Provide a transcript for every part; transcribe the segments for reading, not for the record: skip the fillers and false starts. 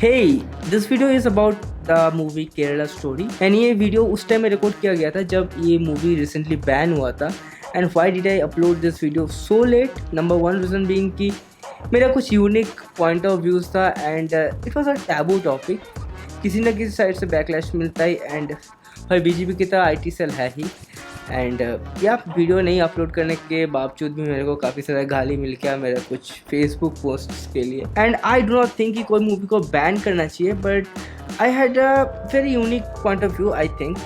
Hey, this video is about the movie Kerala Story and ये video उस time में record किया गया था जब ये मूवी रिसेंटली बैन हुआ था. And why did I upload this video so let? Number one reason being कि मेरा कुछ यूनिक पॉइंट ऑफ व्यूज़ था and it was a taboo topic. किसी ना किसी साइड से बैकलैश मिलता ही एंड भाई बीजेपी की तरह IT सेल है ही. एंड या वीडियो नहीं अपलोड करने के बावजूद भी मेरे को काफ़ी सारा गाली मिल गया मेरे कुछ फेसबुक पोस्ट्स के लिए. And I do not think कि कोई मूवी को बैन करना चाहिए, but I had a very unique point of view I think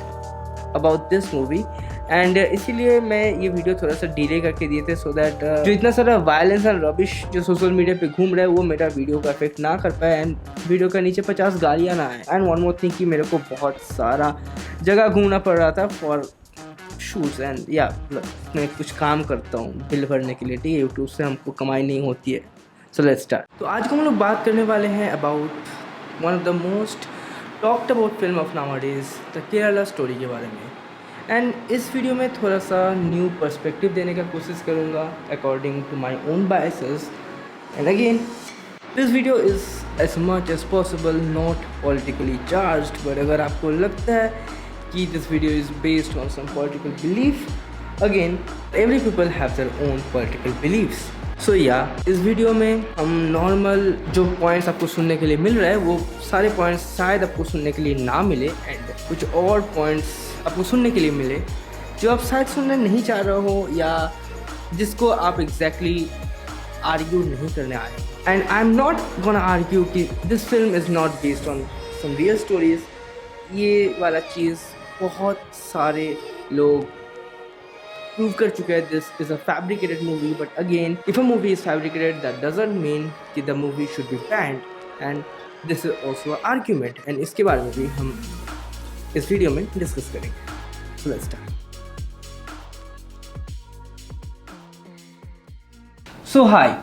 about this movie. And इसीलिए मैं ये वीडियो थोड़ा सा डिले करके दिए थे सो दैट जो इतना सारा वायलेंस एंड रबिश जो सोशल मीडिया पे घूम रहा है वो मेरा वीडियो का इफेक्ट ना कर पाए एंड वीडियो का नीचे 50 गालियाँ ना आए. एंड वन मोर थिंग कि मेरे को बहुत सारा जगह घूमना पड़ रहा था फॉर शूज़ एंड या मैं कुछ काम करता हूँ बिल भरने के लिए. ठीक है, यूट्यूब से हमको कमाई नहीं होती है. So let's start. तो आज को हम लोग बात करने वाले हैं about one of the most talked about film of nowadays the Kerala story के बारे में. एंड इस वीडियो में थोड़ा सा न्यू पर्सपेक्टिव देने का कोशिश करूँगा according to my own biases. And again this video is as much as possible not politically charged, but अगर आपको लगता है कि this video is based on some political belief, again every people have their own political beliefs. So yeah, इस video में हम normal जो points आपको सुनने के लिए मिल रहा है वो सारे पॉइंट्स शायद आपको सुनने के लिए ना मिले एंड कुछ और पॉइंट्स आपको सुनने के लिए मिले जो आप शायद सुनना नहीं चाह रहे हो या जिसको आप एग्जैक्टली आर्ग्यू नहीं करने आए. And I am not gonna argue कि this film is not based on some real stories. ये वाला चीज़ बहुत सारे लोग प्रूव कर चुके हैं. This is a fabricated movie, but again if a movie is fabricated that doesn't mean कि the movie should be banned. And this is also argument and इसके बारे में भी हम इस वीडियो में डिस्कस करेंगे. So let's start. सो हाय,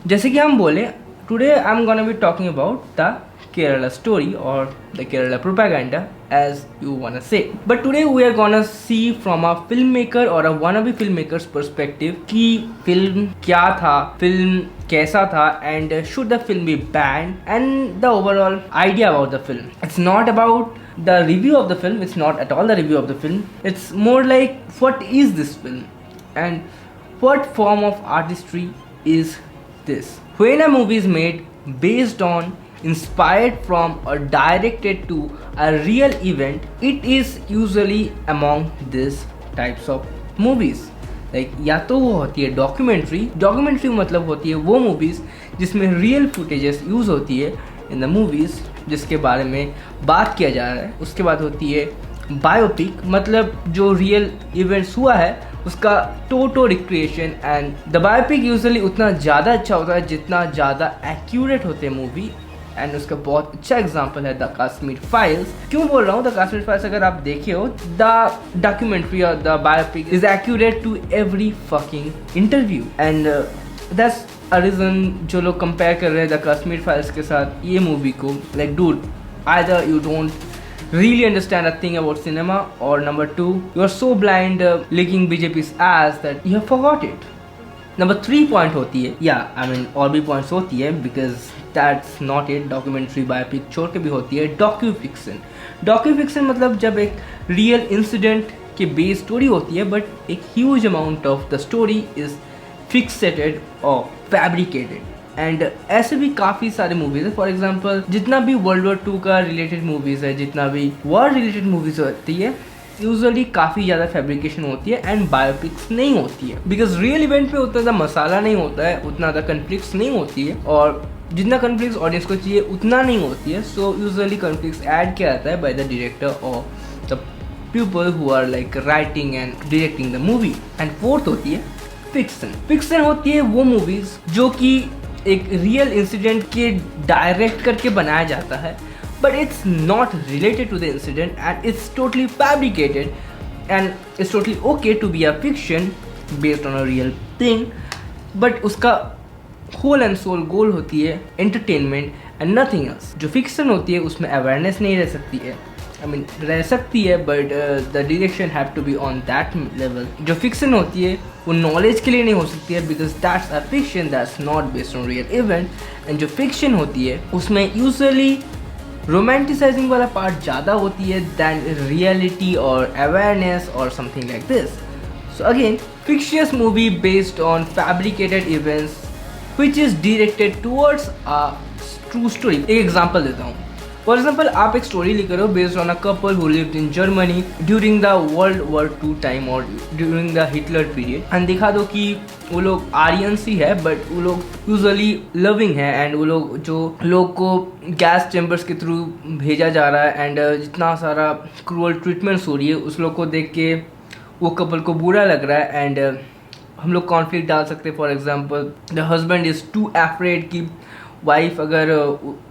जैसे कि हम बोले today I am gonna be talking about the Kerala story or the Kerala propaganda as you wanna say. But today we are gonna see from a filmmaker or a wannabe filmmaker's perspective कि film क्या था, film कैसा था and should the film be banned and the overall idea about the film. It's not about the review of the film, it's not at all the review of the film. It's more like what is this film and what form of artistry is this. When a movie is made based on, inspired from or directed to a real event, it is usually among these types of movies. Like या तो वो होती है documentary मतलब होती है वो movies जिसमें रियल फुटेजेस यूज़ होती है इन द मूवीज़ जिसके बारे में बात किया जा रहा है. उसके बाद होती है बायोपिक, मतलब जो रियल इवेंट्स हुआ है उसका total recreation. And the biopic usually उतना ज़्यादा अच्छा होता है जितना ज़्यादा एक्यूरेट होते हैं मूवी. एंड उसका बहुत अच्छा एग्जाम्पल है द कश्मीर फाइल्स. क्यों बोल रहा हूँ द कश्मीर फाइल्स? अगर आप देखे हो द डॉक्यूमेंट्री और the biopic is accurate to every fucking interview. And that's a reason जो लोग कंपेयर कर रहे हैं द कश्मीर फाइल्स के साथ ये मूवी को. Like dude, either you don't really understand a thing about cinema or number two you are so blind licking BJP's ass that you have forgot it. Number 3 point होती है या I mean और भी points होती है because that's not it. Documentary biopic छोड़ के भी होती है डॉक्यू फिक्शन मतलब जब एक रियल इंसिडेंट के बेस स्टोरी होती है बट एक huge amount of the story is fixated और फैब्रिकेटेड. एंड ऐसे भी काफ़ी सारे मूवीज़ है. फॉर एग्जाम्पल जितना भी वर्ल्ड वॉर 2 का रिलेटेड मूवीज़ है, जितना भी वॉर रिलेटेड मूवीज़ होती है यूजुअली काफ़ी ज़्यादा फैब्रिकेशन होती है एंड बायोपिक्स नहीं होती है बिकॉज रियल इवेंट पे उतना ज़्यादा मसाला नहीं होता है, उतना ज़्यादा कन्फ्लिक्ट्स नहीं होती है और जितना कन्फ्लिक्ट्स ऑडियंस को चाहिए उतना नहीं होती है. सो यूजुअली कन्फ्लिक्ट्स ऐड किया जाता है बाय द डायरेक्टर और the people who are like writing and directing the movie. And fourth होती है फिक्शन होती है वो मूवीज़ जो कि एक रियल इंसिडेंट के डायरेक्ट करके बनाया जाता है but it's not related to the incident and it's totally fabricated and it's totally okay to be a fiction based on a real thing, but उसका whole and soul goal होती है entertainment and nothing else. जो fiction होती है उसमें awareness नहीं रह सकती है, आई मीन रह सकती है, but the direction have to be on that level. जो फिक्शन होती है वो नॉलेज के लिए नहीं हो सकती है, because that's a fiction that's not based on real event. And जो फिक्शन होती है उसमें यूजुअली रोमांटिसाइजिंग वाला पार्ट ज़्यादा होती है दैन रियलिटी और अवेयरनेस और something like this. So again, fictitious movie based on fabricated events which is directed towards a true story. एक एग्जांपल देता हूँ. फॉर एग्जाम्पल, आप एक स्टोरी लिख रहे हो based on a couple who lived in Germany during the world war 2 time और during the Hitler period. And दिखा दो कि वो लोग आर्यंस ही है, बट वो लोग यूजुअली लविंग है. एंड वो लोग जो लोग को गैस चैम्बर्स के थ्रू भेजा जा रहा है एंड जितना सारा क्रूअल ट्रीटमेंट्स हो रही है उस लोग को देख के वो कपल को बुरा लग रहा है. एंड हम लोग कॉन्फ्लिक्ट डाल सकते हैं. For example, the husband is to afraid कि वाइफ अगर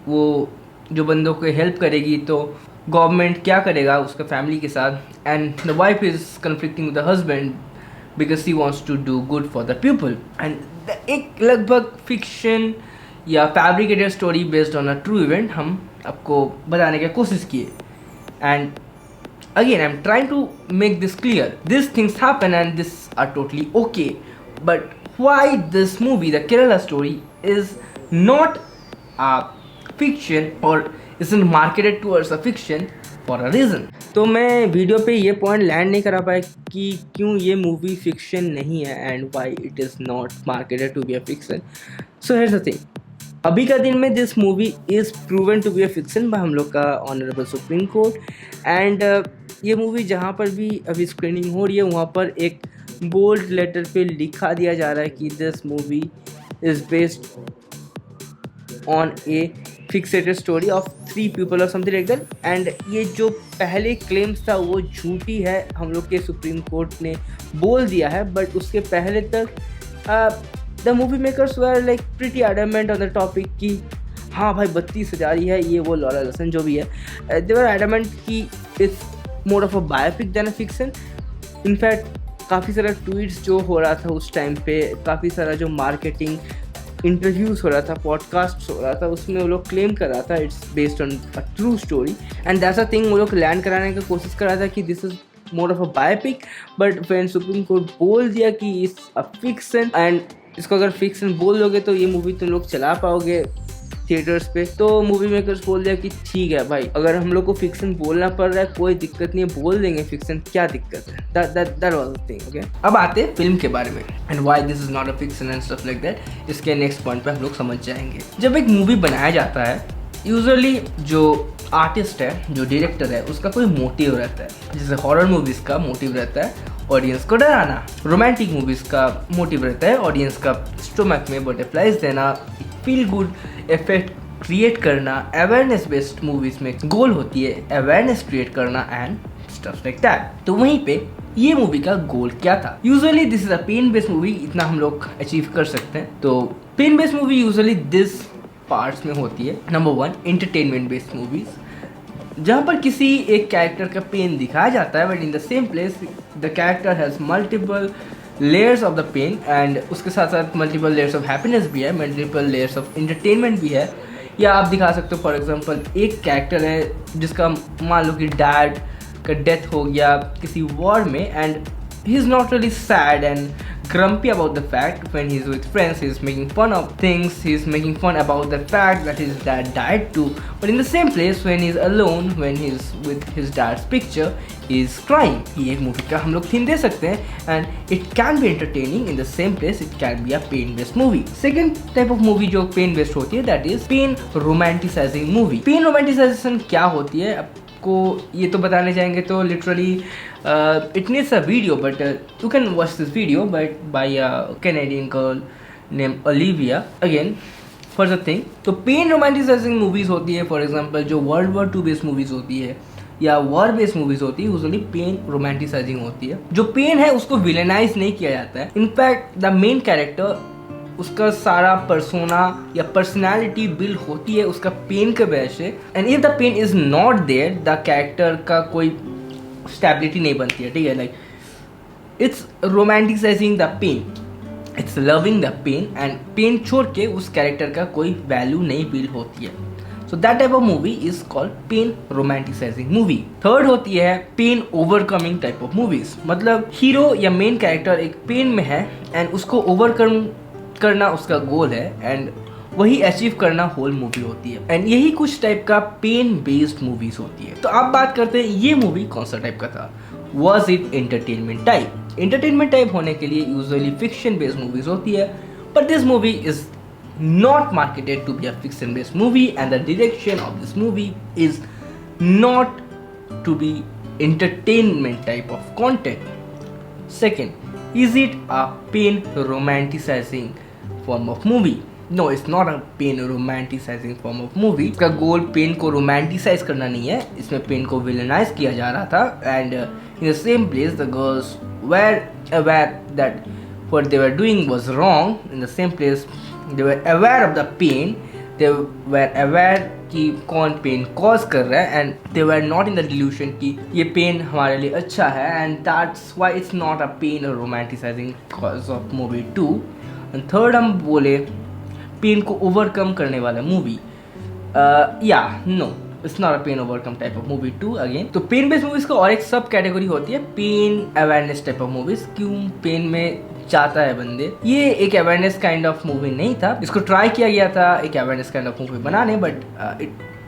वो जो बंदों को हेल्प करेगी तो गवर्नमेंट क्या करेगा उसका फैमिली के साथ. And the wife is conflicting with the husband because she wants to do good for the people. And एक लगभग फिक्शन या fabricated story based on a true event हम आपको बताने की कोशिश किए. And again, I'm trying to make this clear. These things happen and this are totally okay. But why this movie, the Kerala story, is not a fiction or isn't marketed towards a fiction for a reason. तो मैं video पे ये point land नहीं करा पाया कि क्यों ये मूवी फिक्शन नहीं है and why it is not marketed to be a fiction. So here's the thing, अभी का दिन में this movie is proven to be a fiction by हम लोग का ऑनरेबल सुप्रीम कोर्ट. एंड ये मूवी जहाँ पर भी अभी स्क्रीनिंग हो रही है वहाँ पर एक बोल्ड लेटर पे लिखा दिया जा रहा है कि this movie is based on A fixated story of 3 people और समथिंग लाइक दैट. एंड ये जो पहले क्लेम्स था वो झूठी है, हम लोग के सुप्रीम कोर्ट ने बोल दिया है. बट उसके पहले तक the movie makers were like pretty adamant on the topic कि हाँ भाई 32,000 ही है, ये वो लॉरा लसन जो भी है. दे वर एडमेंट कि it's more of a biopic then a fiction. In fact काफ़ी सारा ट्वीट्स जो हो रहा था उस टाइम पे, काफ़ी सारा जो मार्केटिंग इंटरव्यूज़ हो रहा था, पॉडकास्ट हो रहा था, उसमें वो लोग क्लेम कर रहा था it's based on a true story. And that's a thing वो लोग लैंड कराने की कोशिश कर रहा था कि this is more of a biopic. But when supreme court बोल दिया कि इट्स अ फिक्शन एंड इसको अगर फिक्शन बोल दोगे तो ये मूवी तुम लोग चला पाओगे थिएटर्स पे, तो मूवी मेकर्स बोल दिया कि ठीक है भाई, अगर हम लोग को फिक्शन बोलना पड़ रहा है कोई दिक्कत नहीं है, बोल देंगे फिक्शन, क्या दिक्कत है. That was the thing. Okay, अब आते हैं फिल्म के बारे में and why this is not a fiction and stuff like that. इसके नेक्स्ट पॉइंट पे हम लोग समझ जाएंगे. जब एक मूवी बनाया जाता है यूजुअली जो आर्टिस्ट है, जो डायरेक्टर है, उसका कोई मोटिव रहता है. जैसे हॉरर मूवीज़ का मोटिव रहता है ऑडियंस को डराना, रोमांटिक मूवीज़ का मोटिव रहता है ऑडियंस का स्टोमक में बटरफ्लाइज देना, फील गुड इफेक्ट क्रिएट करना. अवेयरनेस बेस्ड मूवीज़ में गोल होती है अवेयरनेस क्रिएट करना एंड स्टफ लाइक दैट. तो वहीं पे ये मूवी का गोल क्या था? Usually this is a pain based movie, इतना हम लोग अचीव कर सकते हैं. तो pain based movie usually this parts में होती है. नंबर 1, एंटरटेनमेंट बेस्ड मूवीज़ जहाँ पर किसी एक कैरेक्टर का पेन दिखाया जाता है but in the same place the character has multiple layers of the pain and उसके साथ साथ मल्टीपल लेयर्स ऑफ हैप्पीनेस भी है, मल्टीपल लेयर्स ऑफ एंटरटेनमेंट भी है. या आप दिखा सकते हो फॉर एग्जांपल एक कैरेक्टर है जिसका मान लो कि डैड का डेथ हो गया किसी वॉर में and he is not really sad and grumpy about the fact. When he's with friends, he's making fun of things, he's making fun about the fact that his dad died too. But in the same place, when he's alone, when he's with his dad's picture, he's crying. ये एक movie का हम लोग theme दे सकते हैं and it can be entertaining. In the same place, it can be a pain-based movie. Second type of movie जो pain-based होती है, that is pain romanticizing movie. Pain romanticization क्या होती है? को ये तो बताने जाएंगे तो literally it needs a video, but you can watch this video but by a Canadian girl name Olivia. Again for the thing, तो पेन रोमांटिसाइजिंग मूवीज़ होती है. फॉर एग्जांपल जो वर्ल्ड वॉर 2 बेस्ड मूवीज़ होती है या war based movies होती है usually pen romanticising होती है. जो पेन है उसको विलेनाइज नहीं किया जाता है. इनफैक्ट द मेन कैरेक्टर उसका सारा पर्सोना या पर्सनालिटी बिल्ड होती है उसका पेन के वजह से. And if the pain is not there the character का कोई स्टेबिलिटी नहीं बनती है. ठीक है, like it's romanticising the pain, it's loving the pain and pain छोड़ के उस कैरेक्टर का कोई वैल्यू नहीं बिल्ड होती है. So that type of movie is called pain romanticizing movie. Third होती है pain overcoming type of movies. मतलब हीरो या मेन कैरेक्टर एक पेन में है एंड उसको ओवरकम करना उसका गोल है एंड वही अचीव करना होल मूवी होती है एंड यही कुछ टाइप का पेन बेस्ड मूवीज होती है. तो आप बात करते हैं ये मूवी कौन सा टाइप का था. Was it entertainment type. Entertainment type होने के लिए यूजुअली फिक्शन बेस्ड मूवीज होती है but this movie is not marketed to be a fiction based movie and the direction of this movie is not to be entertainment type of content. Second, is it a pain romanticizing form of movie? No, it's not a pain romanticizing form of movie. इसका गोल pen को romanticise करना नहीं है, इसमें pen को विलेनाइज किया जा रहा था and in the same place the girls were aware that what they were doing was wrong. In the same place they were aware of the pain, they were aware कि कौन पेन कॉज कर रहा है and they were not in the delusion कि ये pen हमारे लिए अच्छा है and that's why it's not a pain or romanticizing cause of movie 2. and third हम बोले पेन को ओवरकम करने वाला movie. No it's not a pain overcome type of movie 2 again. तो पेन बेस्ड मूवीज का और एक सब कैटेगरी होती है pain awareness type of movies. क्यों पेन में चाहता है बंदे. ये एक अवेयरनेस काइंड ऑफ मूवी नहीं था. इसको ट्राई किया गया था एक अवेयरनेस काइंड ऑफ मूवी बनाने but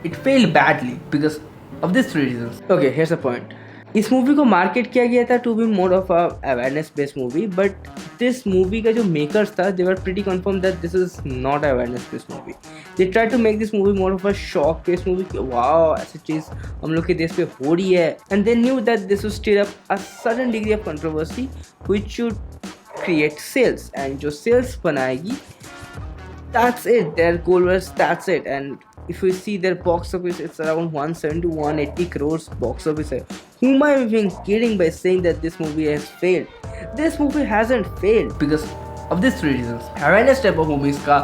it failed badly because of this three reasons. Okay here's a point. इस मूवी को मार्केट किया गया था to be more of a awareness based movie but this movie का जो मेकर्स था they were pretty confirm that this is not awareness based movie. They try to make this movie more of a shock based movie. Wow ऐसी चीज हम लोग के देश पे हो रही है and they knew that this would stir up a sudden degree of controversy which should create sales and जो सेल्स बनाएगी that's it, their goal was that's it. And if we see their box office, it's around 170 to 180 crores box office. Who am I even kidding by saying that this movie has failed? This movie hasn't failed because of these three reasons. Awareness type of movies का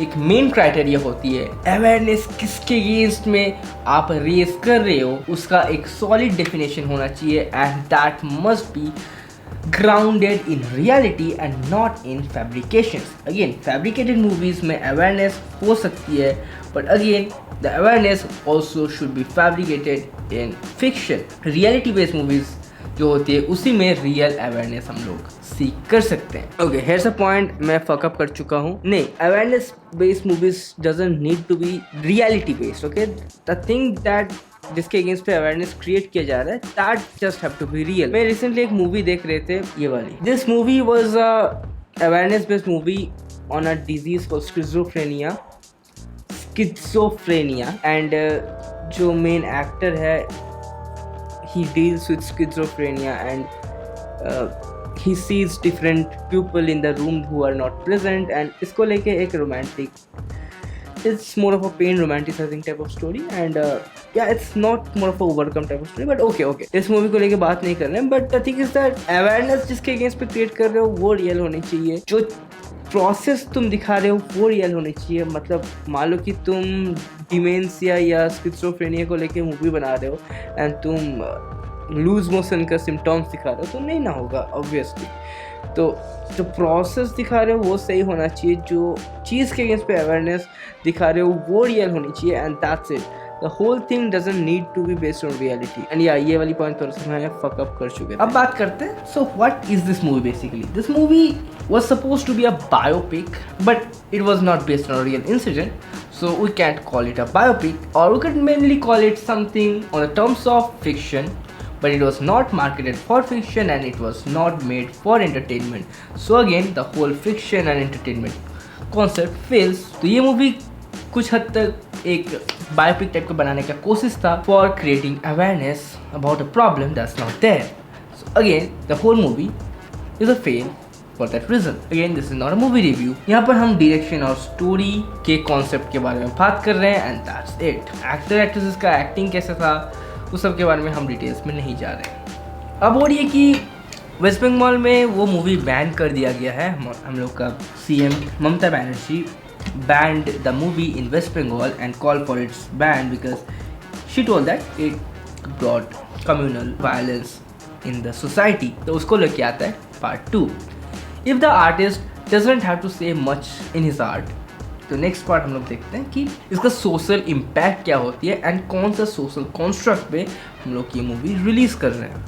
एक main criteria होती है awareness किसके against में आप race कर रहे हो उसका एक सॉलिड डेफिनेशन होना चाहिए and that must be grounded in reality and not in fabrications. Again, fabricated movies में awareness हो सकती है but again the awareness also should be fabricated in fiction. Reality based movies जो होती है उसी में रियल अवेयरनेस हम लोग सीख कर सकते हैं. Okay here's a point. मैं फकअप कर चुका हूँ. नहीं, awareness based movies doesn't need to be reality based. Okay the thing that जिसके अगेंस्ट पे अवेयरनेस क्रिएट किया जा रहा है that just have to be real. मैं रिसेंटली एक मूवी देख रहे थे ये वाली. This movie was a awareness based movie on a disease called schizophrenia and जो मेन एक्टर है he deals with schizophrenia and he sees different people in the room who are not present and इसको लेके एक romantic, it's more of a pain romanticizing type of story and yeah it's not more of a overcome type of story but okay इस मूवी को लेके बात नहीं कर रहे हैं but the thing is that awareness जिसके अगेंस्ट पे क्रिएट कर रहे हो वो रियल होनी चाहिए. जो प्रोसेस तुम दिखा रहे हो वो रियल होनी चाहिए. मतलब मान लो कि तुम डिमेंशिया या स्किज़ोफ्रेनिया को लेके मूवी बना रहे हो एंड तुम लूज मोशन का सिम्टम्स दिखा रहे हो तो नहीं ना होगा ऑब्वियसली. तो जो प्रोसेस दिखा रहे हो वो सही होना चाहिए. जो चीज़ के अगेंस्ट पे अवेयरनेस दिखा रहे हो वो रियल होनी चाहिए and that's it. The whole thing doesn't need to be based on reality. And yeah, ये वाली पॉइंट पर मैं fuck up कर चुके थे. अब बात करते हैं. So what is this movie basically? This movie was supposed to be a biopic, but it was not based on a real incident. So we can't call it a biopic, or we could mainly call it something on the terms of fiction. But it was not marketed for fiction and it was not made for entertainment. So again, the whole fiction and entertainment concept fails. तो ये movie कुछ हद तक एक biopic type का बनाने का कोशिश था for creating awareness about a problem that's not there. So again the whole movie is a fail for that reason. Again this is not a movie review. यहाँ पर हम डायरेक्शन और स्टोरी के कॉन्सेप्ट के बारे में बात कर रहे हैं and that's it. Actor actresses का एक्टिंग कैसा था उस सब के बारे में हम डिटेल्स में नहीं जा रहे. अब और ये कि वेस्ट बंगाल में वो मूवी बैन कर दिया गया है. हम लोग का CM Mamata Banerjee banned the movie in West Bengal and called for its ban because she told that it brought communal violence in the society. तो उसको लेके आता है part 2. If the artist doesn't have to say much in his art, तो next part हम लोग देखते हैं कि इसका सोशल इम्पैक्ट क्या होती है एंड कौन सा सोशल कॉन्स्ट्रक्ट पे हम लोग ये मूवी रिलीज़ कर रहे हैं।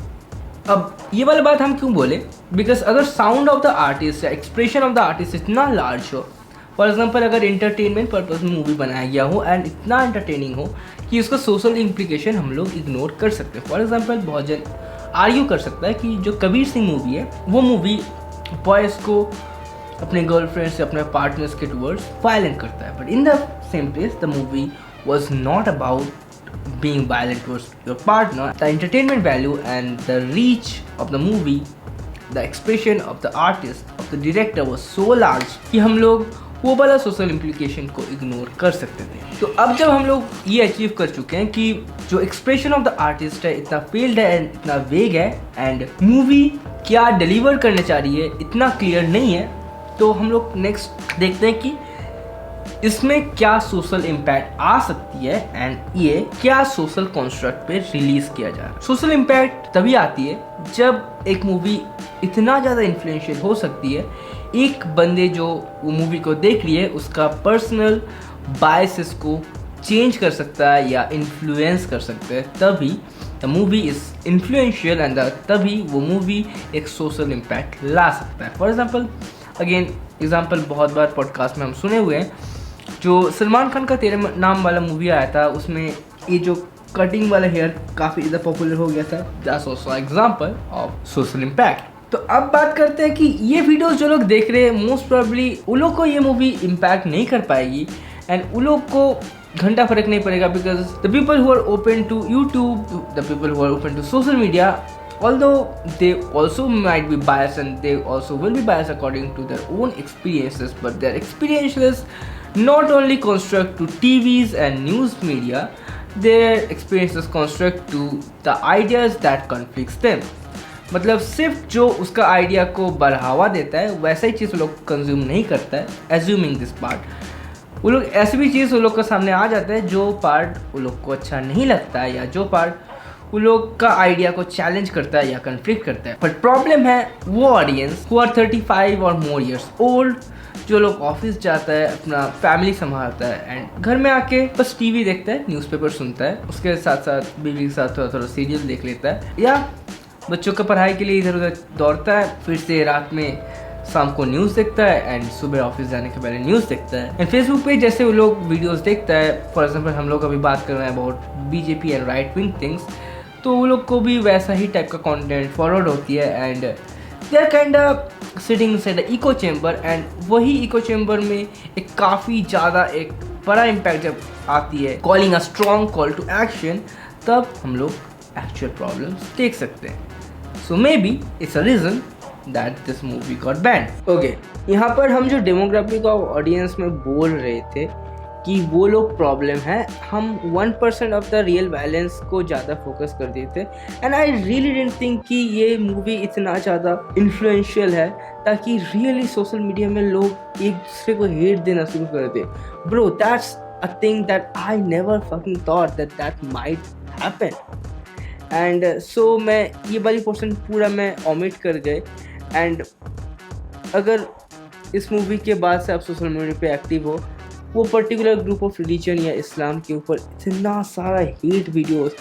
अब ये वाली बात हम क्यों बोले, बिकॉज अगर साउंड ऑफ द आर्टिस्ट या एक्सप्रेशन ऑफ द आर्टिस्ट इतना लार्ज हो, फॉर एग्जाम्पल अगर इंटरटेनमेंट पर्पज में मूवी बनाया गया हो एंड इतना एंटरटेनिंग हो कि उसका सोशल इम्प्लीकेशन हम लोग इग्नोर कर सकते हैं। फॉर एग्जाम्पल बहुत जन आर्ग्यू कर सकता है कि जो कबीर सिंह मूवी है वो मूवी बॉयज़ को अपने गर्लफ्रेंड से अपने पार्टनर्स के टूवर्ड्स वायलेंट करता है, but in the same place the movie was not about being violent towards your partner. The entertainment value and the reach of the movie, the expression of the artist, of the director was so large कि हम लोग वो वाला social implication को ignore कर सकते थे। तो अब जब हम लोग ये अचीव कर चुके हैं कि जो एक्सप्रेशन ऑफ द आर्टिस्ट है इतना फील्ड है एंड इतना वेग है एंड मूवी क्या डिलीवर करने चाह रही है इतना क्लियर नहीं है, तो हम लोग नेक्स्ट देखते हैं कि इसमें क्या सोशल इम्पैक्ट आ सकती है एंड ये क्या सोशल कॉन्स्ट्रक्ट पे रिलीज किया जा रहा है। सोशल इम्पैक्ट तभी आती है जब एक मूवी इतना ज़्यादा इन्फ्लुएंशियल हो सकती है, एक बंदे जो वो मूवी को देख रही है उसका पर्सनल बायसेस को चेंज कर सकता है या इन्फ्लुएंस कर सकता है, तभी the movie is influential and तभी वो मूवी एक सोशल इम्पैक्ट ला सकता है। फॉर एग्जाम्पल अगेन एग्जाम्पल बहुत बार पॉडकास्ट में हम सुने हुए हैं, जो सलमान खान का तेरे नाम वाला मूवी आया था उसमें ये जो कटिंग वाला हेयर काफ़ी ज़्यादा पॉपुलर हो गया था। That's also example of social impact. तो अब बात करते हैं कि ये वीडियोस जो लोग देख रहे हैं मोस्ट प्रोबेबली उन लोग को ये मूवी इम्पैक्ट नहीं कर पाएगी एंड उन लोग को घंटा फर्क नहीं पड़ेगा, because the people who are open to YouTube, the people who are open to social media, although they also might be biased and they also will be biased according to their own experiences, but their experiences not only construct to TVs and news media, their experiences construct to the ideas that conflicts them. मतलब सिर्फ जो उसका idea को बढ़ावा देता है वैसा ही चीज़ वो लोग कंज्यूम नहीं करता है। एज्यूमिंग दिस पार्ट, वो लोग ऐसी भी चीज़ वो लोग के सामने आ जाता है जो पार्ट वो लोग को अच्छा नहीं लगता है या जो पार्ट वो लोग का आइडिया को चैलेंज करता है या कन्फ्लिक्ट करता है। बट प्रॉब्लम है वो ऑडियंस हु आर 35 और मोर ईयर्स ओल्ड, जो लोग ऑफिस जाता है, अपना फैमिली संभालता है एंड घर में आके बस टीवी देखता है, न्यूज़पेपर सुनता है, उसके साथ साथ बीवी के साथ थोड़ा थोड़ा सीरियल देख लेता है या बच्चों का पढ़ाई के लिए इधर उधर दौड़ता है, फिर से रात में शाम को न्यूज़ देखता है एंड सुबह ऑफिस जाने के पहले न्यूज़ देखता है एंड फेसबुक पे जैसे वो लोग वीडियोस देखता है। फॉर एग्जांपल हम लोग अभी बात कर रहे हैं about BJP and right wing things, तो वो लोग को भी वैसा ही टाइप का कंटेंट फॉरवर्ड होती है and they are kind of sitting inside the echo chamber and वही इको चेम्बर में एक काफ़ी ज़्यादा एक बड़ा इम्पैक्ट जब आती है calling a strong call to action, तब हम लोग एक्चुअल प्रॉब्लम्स देख सकते हैं। So maybe it's a reason that this movie got banned. Okay, यहाँ पर हम जो डेमोग्राफिक ऑफ ऑडियंस में बोल रहे थे कि वो लोग प्रॉब्लम है, हम 1% ऑफ द रियल वायलेंस को ज़्यादा फोकस कर देते and I really didn't think कि ये मूवी इतना ज़्यादा इन्फ्लुएंशियल है ताकि रियली सोशल मीडिया में लोग एक दूसरे को हेट देना शुरू कर दे। Bro, that's a thing that I never fucking thought that might happen and so मैं ये वाली पोर्शन पूरा मैं ओमिट कर गए एंड अगर इस मूवी के बाद से आप सोशल मीडिया पे एक्टिव हो, वो पर्टिकुलर ग्रुप ऑफ रिलीजन या इस्लाम के ऊपर इतना सारा हेट वीडियोस,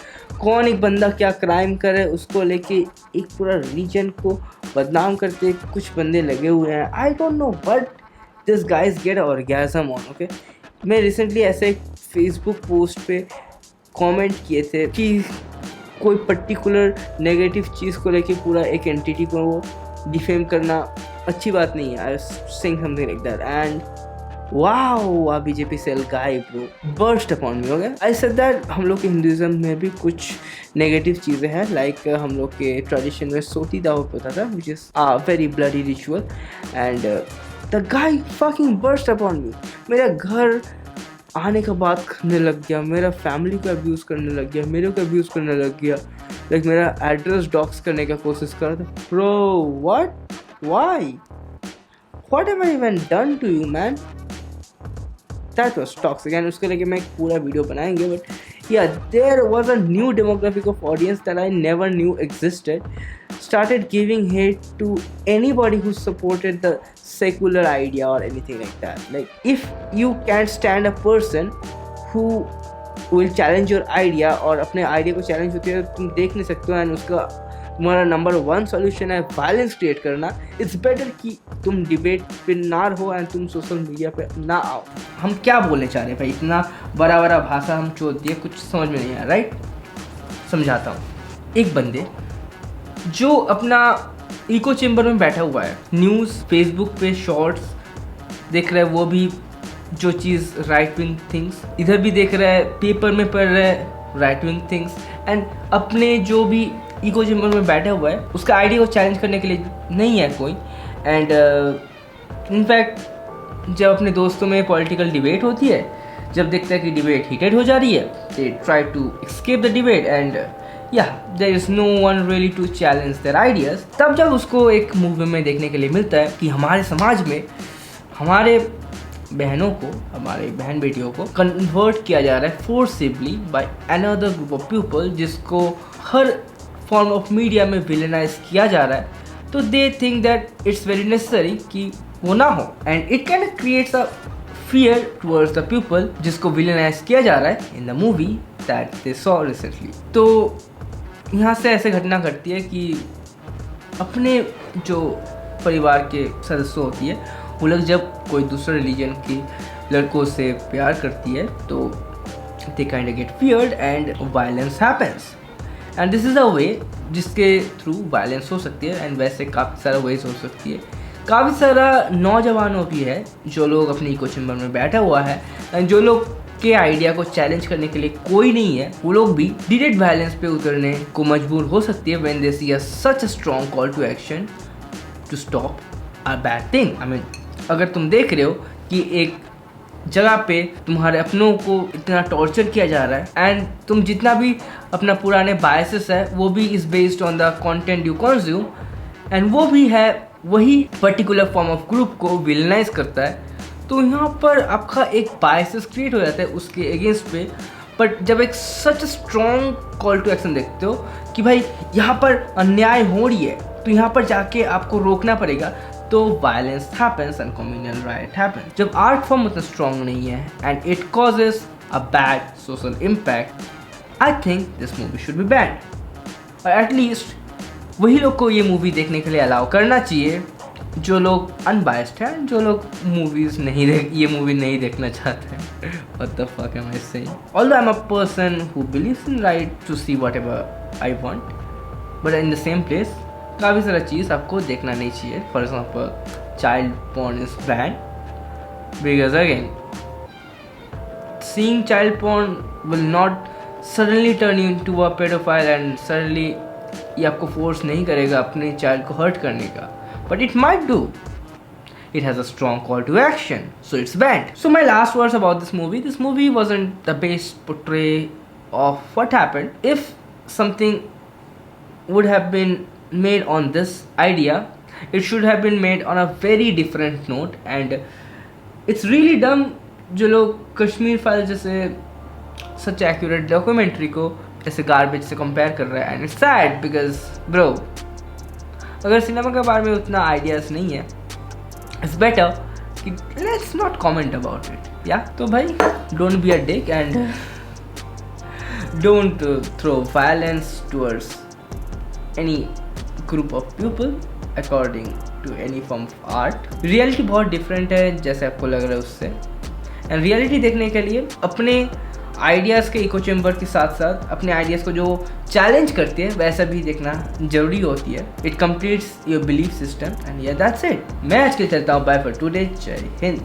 कौन एक बंदा क्या क्राइम करे उसको लेके एक पूरा रिलीजन को बदनाम करते कुछ बंदे लगे हुए हैं। I don't know but this guys get orgasm on. Okay, मैं रिसेंटली ऐसे एक फेसबुक पोस्ट पे कमेंट किए थे कि कोई पर्टिकुलर नेगेटिव चीज़ को लेके पूरा एक एंटिटी को वो डिफेम करना अच्छी बात नहीं है। I saying something like that and wow, a BJP cell guy bro burst upon me। okay, I said that हम लोग के हिंदुज़म में भी कुछ नेगेटिव चीज़ें हैं, लाइक हम लोग के ट्रेडिशन में सोती दाव होता था which is a very bloody ritual and the guy fucking burst upon me। मेरा घर आने का बात करने लग गया, मेरा फैमिली को अब्यूज़ करने लग गया, मेरे को अब्यूज़ करने लग गया, लाइक मेरा एड्रेस डॉक्स करने का कोशिश कर रहा था। Bro what have I even done to you man? That was toxic and उसके लेके मैं एक पूरा वीडियो बनाएंगे, but yeah, there was a new demographic of audience that I never knew existed, started giving hate to anybody who supported the secular idea or anything like that. Like, if you can't stand a person who will challenge your idea और अपने idea को challenge होती है तुम देख नहीं सकते हो, एंड उसका तुम्हारा नंबर 1 सॉल्यूशन है वायलेंस क्रिएट करना, इट्स बेटर कि तुम डिबेट पे ना रहो एंड तुम सोशल मीडिया पे ना आओ। हम क्या बोलने चाह रहे हैं भाई, इतना बड़ा बड़ा भाषा हम छोड़ दिए, कुछ समझ में नहीं आया, राइट? समझाता हूँ। एक बंदे जो अपना इको चेम्बर में बैठा हुआ है, न्यूज़ फेसबुक पे शॉर्ट्स देख रहा है, वो भी जो चीज़ राइट विंग थिंग्स, इधर भी देख रहा है, पेपर में पढ़ रहा है राइट विंग थिंग्स, एंड अपने जो भी इको चेम्बर में बैठा हुआ है उसका आइडिया को चैलेंज करने के लिए नहीं है कोई। एंड इनफैक्ट जब अपने दोस्तों में पॉलिटिकल डिबेट होती है, जब देखता है कि डिबेट हीटेड हो जा रही है, they try to escape the debate and there is no one really to challenge their ideas. तब जब उसको एक मूवी में देखने के लिए मिलता है कि हमारे समाज में हमारे बहनों को, हमारे बहन बेटियों को कन्वर्ट किया जा रहा है forcibly by another group of people, जिसको हर फॉर्म ऑफ मीडिया में विलेनाइज किया जा रहा है, तो they think that it's very necessary कि वो ना हो, and it can creates a fear towards the people जिसको विलेनाइज किया जा रहा है in the movie that they saw recently. तो यहाँ से ऐसे घटना घटती है कि अपने जो परिवार के सदस्य होती है वो लोग जब कोई दूसरे रिलीजन की लड़कों से प्यार करती है तो they kind get feared and violence happens, and this is a way जिसके थ्रू वायलेंस हो सकती है। एंड वैसे काफ़ी सारा वेज हो सकती है। काफ़ी सारा नौजवानों भी है जो लोग अपनी इको चेम्बर में बैठा हुआ है एंड जो लोग के आइडिया को चैलेंज करने के लिए कोई नहीं है, वो लोग भी डायरेक्ट वायलेंस पे उतरने को मजबूर हो सकती है when they see a such a strong call to action to stop a bad thing. I mean, अगर तुम देख रहे हो कि एक जगह पे तुम्हारे अपनों को इतना टॉर्चर किया जा रहा है एंड तुम जितना भी अपना पुराने बायसेस है वो भी is based on the content you consume, and वो भी है वही पर्टिकुलर फॉर्म ऑफ ग्रुप को विलनाइज करता है, तो यहाँ पर आपका एक बायसेस क्रिएट हो जाता है उसके अगेंस्ट पे। बट जब एक such strong call to action देखते हो कि भाई यहाँ पर अन्याय हो रही है तो यहाँ पर जाके आपको रोकना पड़ेगा, तो violence happens and communal riot happens. जब आर्ट फॉर्म उतना स्ट्रॉन्ग नहीं है and it causes a bad social impact, I think this movie should be banned, और एटलीस्ट वही लोग को ये मूवी देखने के लिए अलाउ करना चाहिए जो लोग अनबायस्ड हैं, जो लोग ये मूवी नहीं देखना चाहते हैं। What the fuck am I saying? Although I'm a person who believes in right to see whatever I want, but in the same place काफ़ी सारा चीज़ आपको देखना नहीं चाहिए। For example child porn is ban because again seeing child porn will not suddenly turn you into a pedophile and suddenly ये आपको force नहीं करेगा अपने चाइल्ड को हर्ट करने का, but it might do. It has a strong call to action, so it's banned. So my last words about this movie wasn't the best portrayal of what happened. If something would have been made on this idea, it should have been made on a very different note, and it's really dumb जो लोग Kashmir file जैसे सच accurate documentary को ऐसे garbage से compare कर रहा है, and it's sad because bro अगर सिनेमा के बारे में उतना आइडियाज़ नहीं है, इट्स बेटर कि let's not comment about it. या तो भाई don't be a dick and don't throw violence towards any group of people according to any form of art. Reality बहुत डिफरेंट है जैसे आपको लग रहा है उससे, एंड रियलिटी देखने के लिए अपने आइडियाज़ के इको चेम्बर के साथ साथ अपने आइडियाज़ को जो चैलेंज करती है वैसा भी देखना जरूरी होती है। It completes your belief system and या दैट्स इट। मैं आज के चलता हूँ, बाय फॉर टुडे, जय हिंद।